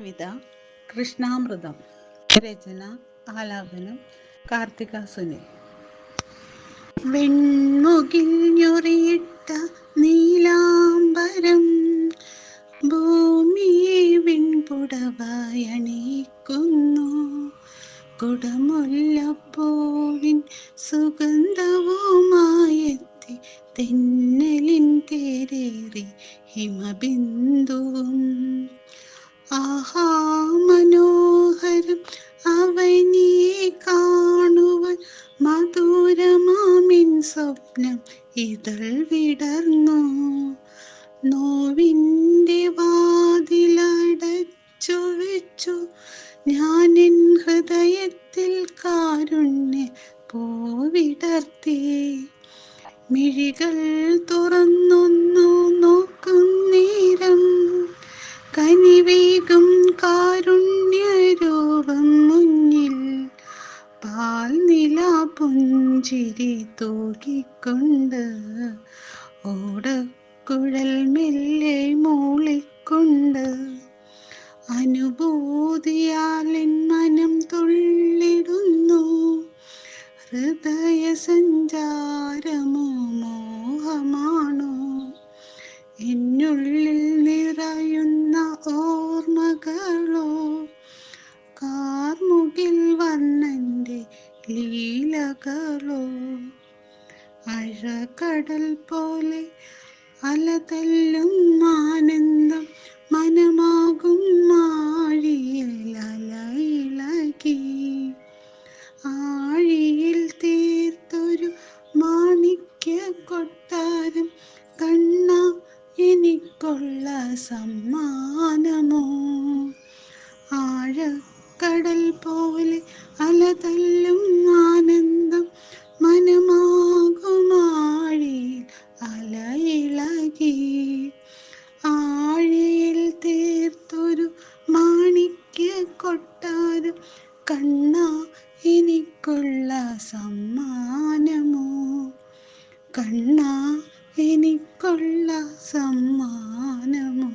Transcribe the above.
കവിത കൃഷ്ണാമൃതം. രചന ആലാപനം കാർത്തിക സുനിൽ. വെൺമുകിൽ ഞൊറിയിട്ട നീലാംബരം ഭൂമിയെ വിൺപുടവയണിയിക്കുന്നു. കുടമുല്ലപ്പൂവിൻ സുഗന്ധവുമായെത്തി തെന്നലിൻ തേരേറി ഹിമബിന്ദുവും. ആഹാ മനോഹരം അവനിയെ കാണുവാൻ, മധുരമാമിൻ സ്വപ്നം ഇതൾ വിടർന്നു. നോവിൻ്റെ വാതിലടച്ചു വെച്ചു ഞാൻ എൻ ഹൃദയത്തിൽ കാരുണ്യ പൂവിടർത്തി. മിഴികൾ തുറന്നൊന്നു നോക്കും നേരം കനിവേകും കാരുണ്യരൂപം മുന്നിൽ. പാൽനില പുഞ്ചിരി തൂകിക്കൊണ്ട് ഓടക്കുഴൽ മെല്ലെ മൂളിക്കൊണ്ട് അനുഭൂതിയാൽ എൻ മനം തുള്ളിടുന്നു. ഹൃദയ സഞ്ചാരമോ മോഹമാണോ, എന്നുള്ളിൽ നിറയുന്ന ഓർമ്മകളോ, കാർമുകിൽ വർണ്ണന്റെ ലീലകളോ. അഴകടൽ പോലെ അലതല്ലും ആനന്ദം മനമാകും ആഴിയിൽ അലയിളകി. ആഴിയിൽ തീർത്തൊരു മാണിക്യ കൊട്ടാരം കണ്ണ എനിക്കുള്ള സമ്മാനമോ. ആഴക്കടൽ പോലെ അലതല്ലും ആനന്ദം മനമാകും ആഴിയിൽ അലയിളകി. ആഴിയിൽ തീർത്തൊരു മാണിക്യ കൊട്ടാരം കണ്ണ എനിക്കുള്ള സമ്മാനമോ. കണ്ണ എനിക്കുള്ള സമ്മാനമോ.